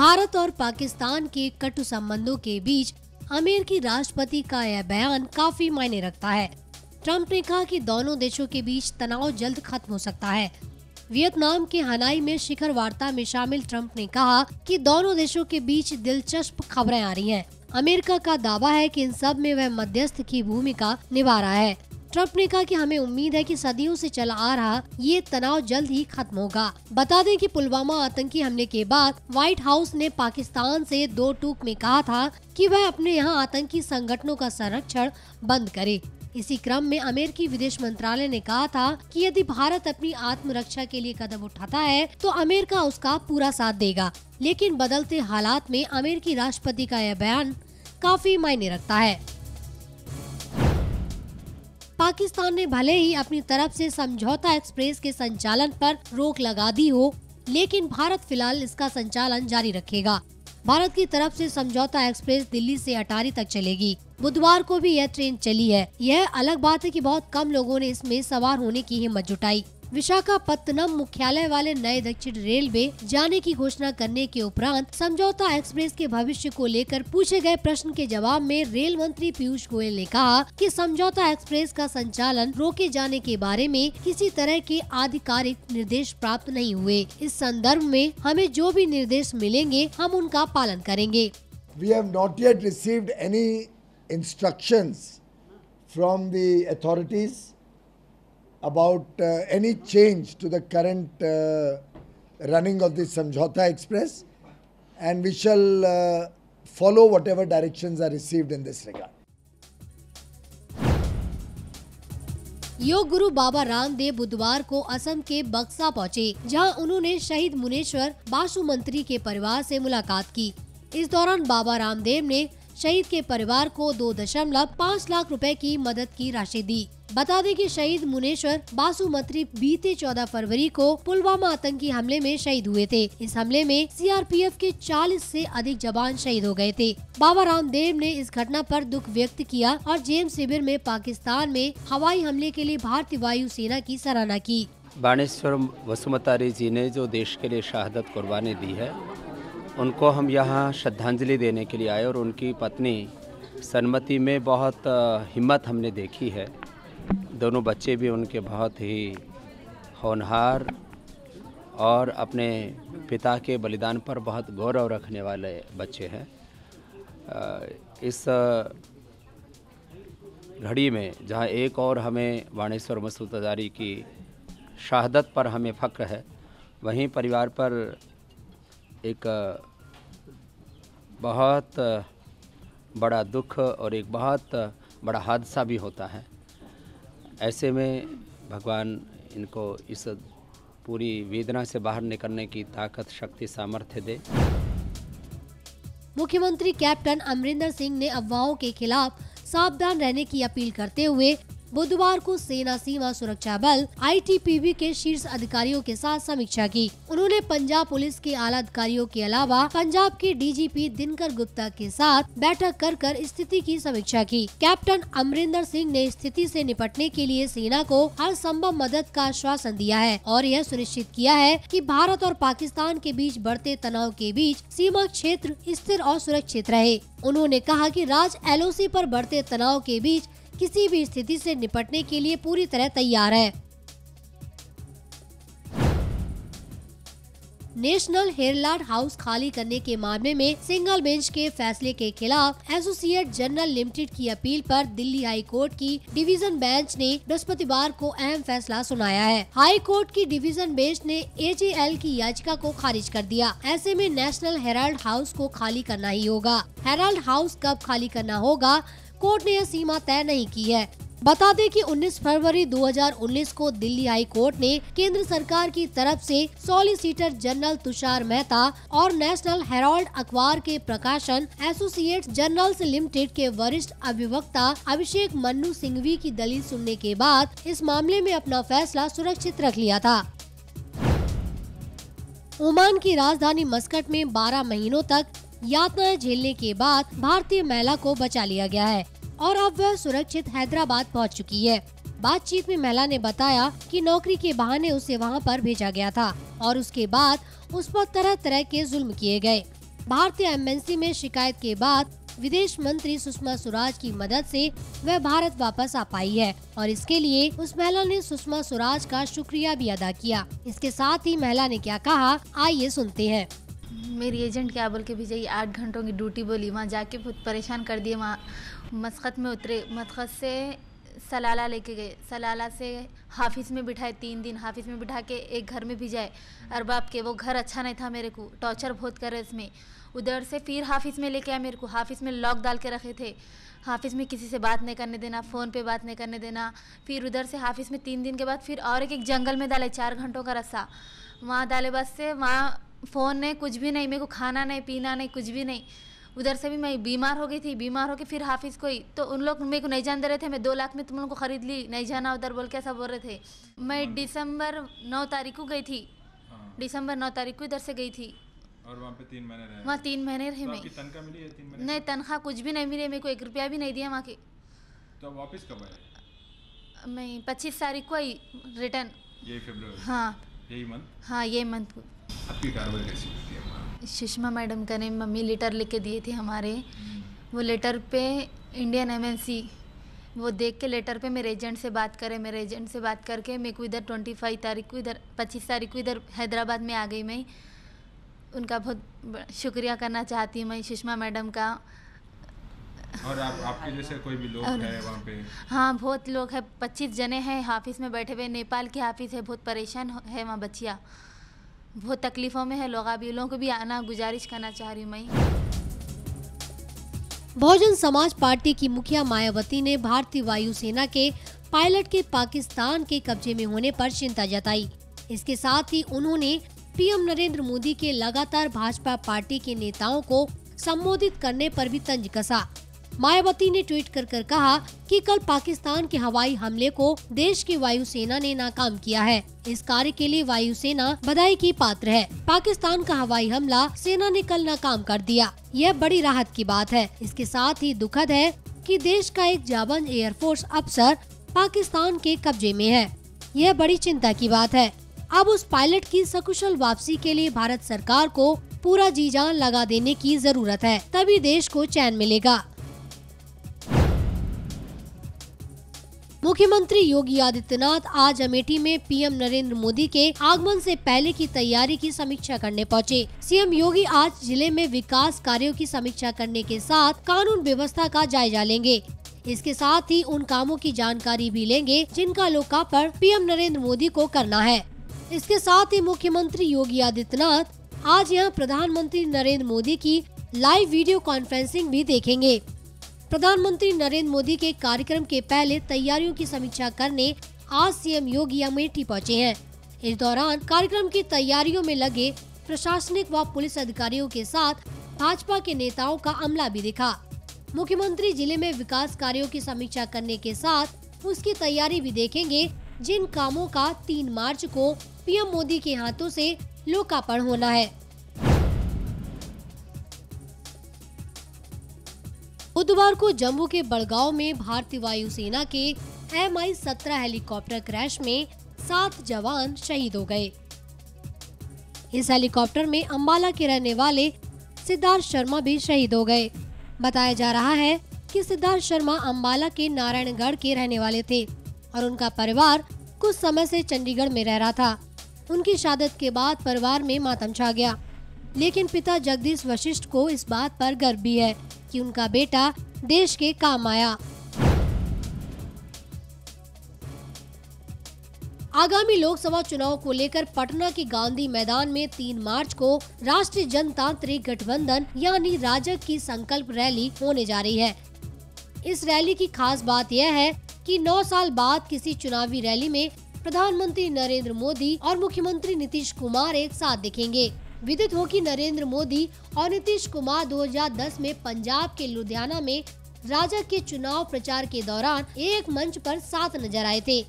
भारत और पाकिस्तान के कटु संबंधों के बीच अमेरिकी राष्ट्रपति का यह बयान काफी मायने रखता है। ट्रंप ने कहा कि दोनों देशों के बीच तनाव जल्द खत्म हो सकता है। वियतनाम के हनाई में शिखर वार्ता में शामिल ट्रंप ने कहा कि दोनों देशों के बीच दिलचस्प खबरें आ रही हैं। अमेरिका का दावा है कि इन सब में वह मध्यस्थ की भूमिका निभा रहा है। ट्रंप ने कहा कि हमें उम्मीद है कि सदियों से चला आ रहा ये तनाव जल्द ही खत्म होगा। बता दें कि पुलवामा आतंकी हमले के बाद व्हाइट हाउस ने पाकिस्तान से दो टूक में कहा था कि वह अपने यहाँ आतंकी संगठनों का संरक्षण बंद करे। इसी क्रम में अमेरिकी विदेश मंत्रालय ने कहा था कि यदि भारत अपनी आत्मरक्षा के लिए कदम उठाता है तो अमेरिका उसका पूरा साथ देगा। लेकिन बदलते हालात में अमेरिकी राष्ट्रपति का यह बयान काफी मायने रखता है। पाकिस्तान ने भले ही अपनी तरफ से समझौता एक्सप्रेस के संचालन पर रोक लगा दी हो, लेकिन भारत फिलहाल इसका संचालन जारी रखेगा। भारत की तरफ से समझौता एक्सप्रेस दिल्ली से अटारी तक चलेगी। बुधवार को भी यह ट्रेन चली है। यह अलग बात है कि बहुत कम लोगों ने इसमें सवार होने की हिम्मत जुटाई। विशाखापत्तनम मुख्यालय वाले नए दक्षिण रेलवे जाने की घोषणा करने के उपरांत समझौता एक्सप्रेस के भविष्य को लेकर पूछे गए प्रश्न के जवाब में रेल मंत्री पीयूष गोयल ने कहा कि समझौता एक्सप्रेस का संचालन रोके जाने के बारे में किसी तरह के आधिकारिक निर्देश प्राप्त नहीं हुए। इस संदर्भ में हमें जो भी निर्देश मिलेंगे हम उनका पालन करेंगे। We have not yet received any instructions from the authorities about any change to the current running of the Samjhauta Express, and we shall follow whatever directions are received in this regard. Yoga guru Baba Ramdev बुधवार को असम के बक्सा पहुँचे, जहां उन्होंने शहीद मुनेश्वर बासु मंत्री के परिवार से मुलाकात की। इस दौरान बाबा रामदेव ने शहीद के परिवार को 2.5 लाख रुपए की मदद की राशि दी। बता दें कि शहीद मुनेश्वर बासु मंत्री बीते 14 फरवरी को पुलवामा आतंकी हमले में शहीद हुए थे। इस हमले में सीआरपीएफ के 40 से अधिक जवान शहीद हो गए थे। बाबा रामदेव ने इस घटना पर दुख व्यक्त किया और जेम्स शिविर में पाकिस्तान में हवाई हमले के लिए भारतीय वायु सेना की सराहना की। बाणेश्वर वसुमतारी जी ने जो देश के लिए शहादत कुर्बानी दी है, उनको हम यहाँ श्रद्धांजलि देने के लिए आए और उनकी पत्नी सन्मति में बहुत हिम्मत हमने देखी है। दोनों बच्चे भी उनके बहुत ही होनहार और अपने पिता के बलिदान पर बहुत गौरव रखने वाले बच्चे हैं। इस घड़ी में जहाँ एक और हमें बाणेश्वर वसुमतारी की शहादत पर हमें फ़ख्र है, वहीं परिवार पर एक बहुत बड़ा दुख और एक बहुत बड़ा हादसा भी होता है। ऐसे में भगवान इनको इस पूरी वेदना से बाहर निकलने की ताकत, शक्ति, सामर्थ्य दे। मुख्यमंत्री कैप्टन अमरिंदर सिंह ने अफवाहों के खिलाफ सावधान रहने की अपील करते हुए बुधवार को सेना सीमा सुरक्षा बल आईटीबीपी के शीर्ष अधिकारियों के साथ समीक्षा की। उन्होंने पंजाब पुलिस के आला अधिकारियों के अलावा पंजाब के डीजीपी दिनकर गुप्ता के साथ बैठक कर स्थिति की समीक्षा की। कैप्टन अमरिंदर सिंह ने स्थिति से निपटने के लिए सेना को हर संभव मदद का आश्वासन दिया है और यह सुनिश्चित किया है कि भारत और पाकिस्तान के बीच बढ़ते तनाव के बीच सीमा क्षेत्र स्थिर और सुरक्षित रहे। उन्होंने कहा कि राज्य एलओसी पर बढ़ते तनाव के बीच किसी भी स्थिति से निपटने के लिए पूरी तरह तैयार है। नेशनल हेराल्ड हाउस खाली करने के मामले में सिंगल बेंच के फैसले के खिलाफ एसोसिएट जनरल लिमिटेड की अपील पर दिल्ली हाई कोर्ट की डिवीजन बेंच ने बृहस्पतिवार को अहम फैसला सुनाया है। हाई कोर्ट की डिवीजन बेंच ने एजेएल की याचिका को खारिज कर दिया। ऐसे में नेशनल हेराल्ड हाउस को खाली करना ही होगा। हेराल्ड हाउस कब खाली करना होगा, कोर्ट ने यह सीमा तय नहीं की है। बता दें कि 19 फरवरी 2019 को दिल्ली हाई कोर्ट ने केंद्र सरकार की तरफ से सॉलिसिटर जनरल तुषार मेहता और नेशनल हेराल्ड अखबार के प्रकाशन एसोसिएट्स जनरल्स लिमिटेड के वरिष्ठ अभिवक्ता अभिषेक मन्नू सिंघवी की दलील सुनने के बाद इस मामले में अपना फैसला सुरक्षित रख लिया था। ओमान की राजधानी मस्कट में 12 महीनों तक यातनाएं झेलने के बाद भारतीय महिला को बचा लिया गया है और अब वह सुरक्षित हैदराबाद पहुंच चुकी है। बातचीत में महिला ने बताया कि नौकरी के बहाने उसे वहां पर भेजा गया था और उसके बाद उस पर तरह तरह के जुल्म किए गए। भारतीय एम्बेसी में शिकायत के बाद विदेश मंत्री सुषमा स्वराज की मदद से वह भारत वापस आ पाई है और इसके लिए उस महिला ने सुषमा स्वराज का शुक्रिया भी अदा किया। इसके साथ ही महिला ने क्या कहा, आइए सुनते हैं। मेरी एजेंट क्या बोल के भेजाई, 8 घंटों की ड्यूटी बोली, वहाँ जाके बहुत परेशान कर दिए। वहाँ मस्कत में उतरे, मस्कत से सलाला लेके गए, सलाला से हाफिज में बिठाए 3 दिन, हाफिज में बिठा के एक घर में भिजाए अरबाब के। वो घर अच्छा नहीं था, मेरे को टॉर्चर बहुत करे इसमें। उधर से फिर हाफिज में लेके आए मेरे को, हाफिज में लॉक डाल के रखे थे, हाफिज में किसी से बात नहीं करने देना, फ़ोन पे बात नहीं करने देना। फिर उधर से हाफिज में 3 दिन के बाद फिर और एक जंगल में डाले, 4 घंटों का रास्ता वहाँ डाले। बस से वहाँ फ़ोन नहीं, कुछ भी नहीं, मेरे को खाना नहीं, पीना नहीं, कुछ भी नहीं। उधर से भी मैं बीमार हो गई थी, बीमार होके फिर हाफिज को ही तो उन लोग मेरे को नहीं जान दे रहे थे। मैं 2 लाख में तुम लोग को ख़रीद ली, नहीं जाना उधर बोल के ऐसा बोल रहे थे। मैं दिसंबर 9 तारीख को गई थी, दिसंबर 9 तारीख को इधर से गई थी। और वहाँ पे 3 महीने रहे? वहाँ 3 महीने रहे। मैं तनख्वाह मिली है 3 महीने? नहीं, तनख्वाह कुछ भी नहीं मिली, मेरे को 1 रुपया भी नहीं दिया वहाँ के। तो वापस कब आए? मैं 25 तारीख को आई रिटर्न। यही फरवरी? हाँ, यही मंथ? हाँ, ये मंथ को। आपकी कार्रवाई कैसी होती है? सुषमा मैडम का ने मम्मी लेटर लिख के दिए थे हमारे। वो लेटर पे इंडियन एमएनसी वो देख के लेटर पे मेरे एजेंट से बात करे, मेरे एजेंट से बात करके मेरे को इधर 25 तारीख को, इधर 25 तारीख को इधर हैदराबाद में आ गई। मैं उनका बहुत शुक्रिया करना चाहती हूँ मैं, सुषमा मैडम का। और आपके जैसे कोई भी लोग हैं वहाँ पे? हाँ, बहुत लोग हैं, 25 जने हैं हाफिज में बैठे हुए। नेपाल की हाफिज है, बहुत परेशान है वहाँ बच्चियाँ, बहुत तकलीफ़ों में है लोग। अभी लोगों को भी आना गुजारिश करना चाह रही हूँ मैं। बहुजन समाज पार्टी की मुखिया मायावती ने भारतीय वायुसेना के पायलट के पाकिस्तान के कब्जे में होने पर चिंता जताई। इसके साथ ही उन्होंने पीएम नरेंद्र मोदी के लगातार भाजपा पार्टी के नेताओं को संबोधित करने पर भी तंज कसा। मायावती ने ट्वीट कर कहा कि कल पाकिस्तान के हवाई हमले को देश की वायुसेना ने नाकाम किया है। इस कार्य के लिए वायुसेना बधाई की पात्र है। पाकिस्तान का हवाई हमला सेना ने कल नाकाम कर दिया, यह बड़ी राहत की बात है। इसके साथ ही दुखद है कि देश का एक जाबाज एयरफोर्स अफसर पाकिस्तान के कब्जे में है, यह बड़ी चिंता की बात है। अब उस पायलट की सकुशल वापसी के लिए भारत सरकार को पूरा जी जान लगा देने की जरूरत है, तभी देश को चैन मिलेगा। मुख्यमंत्री योगी आदित्यनाथ आज अमेठी में पीएम नरेंद्र मोदी के आगमन से पहले की तैयारी की समीक्षा करने पहुंचे। सीएम योगी आज जिले में विकास कार्यों की समीक्षा करने के साथ कानून व्यवस्था का जायजा लेंगे। इसके साथ ही उन कामों की जानकारी भी लेंगे जिनका लोकार्पण पीएम नरेंद्र मोदी को करना है। इसके साथ ही मुख्यमंत्री योगी आदित्यनाथ आज यहां प्रधानमंत्री नरेंद्र मोदी की लाइव वीडियो कॉन्फ्रेंसिंग भी देखेंगे। प्रधानमंत्री नरेंद्र मोदी के कार्यक्रम के पहले तैयारियों की समीक्षा करने आज सीएम योगी अमेठी पहुंचे हैं। इस दौरान कार्यक्रम की तैयारियों में लगे प्रशासनिक व पुलिस अधिकारियों के साथ भाजपा के नेताओं का अमला भी दिखा। मुख्यमंत्री जिले में विकास कार्यों की समीक्षा करने के साथ उसकी तैयारी भी देखेंगे, जिन कामों का 3 मार्च को पीएम मोदी के हाथों से लोकार्पण होना है। बुधवार को जम्मू के बड़गांव में भारतीय वायुसेना के Mi-17 हेलीकॉप्टर क्रैश में 7 जवान शहीद हो गए। इस हेलीकॉप्टर में अंबाला के रहने वाले सिद्धार्थ शर्मा भी शहीद हो गए। बताया जा रहा है कि सिद्धार्थ शर्मा अंबाला के नारायणगढ़ के रहने वाले थे और उनका परिवार कुछ समय से चंडीगढ़ में रह रहा था। उनकी शहादत के बाद परिवार में मातम छा गया, लेकिन पिता जगदीश वशिष्ठ को इस बात पर गर्व भी है कि उनका बेटा देश के काम आया। आगामी लोकसभा चुनाव को लेकर पटना के गांधी मैदान में 3 मार्च को राष्ट्रीय जनतांत्रिक गठबंधन यानी राजग की संकल्प रैली होने जा रही है। इस रैली की खास बात यह है कि 9 साल बाद किसी चुनावी रैली में प्रधानमंत्री नरेंद्र मोदी और मुख्यमंत्री नीतीश कुमार एक साथ दिखेंगे। विदित हो कि नरेंद्र मोदी और नीतीश कुमार 2010 में पंजाब के लुधियाना में राजग के चुनाव प्रचार के दौरान एक मंच पर साथ नजर आए थे।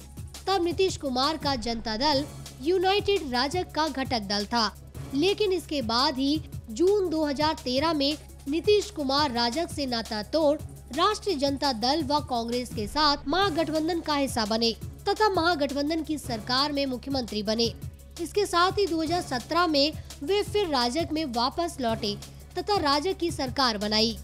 तब नीतीश कुमार का जनता दल यूनाइटेड राजग का घटक दल था, लेकिन इसके बाद ही जून 2013 में नीतीश कुमार राजग से नाता तोड़ राष्ट्रीय जनता दल व कांग्रेस के साथ महागठबंधन का हिस्सा बने तथा महागठबंधन की सरकार में मुख्यमंत्री बने। इसके साथ ही 2017 में वे फिर राजग में वापस लौटे, तथा राजग की सरकार बनाई।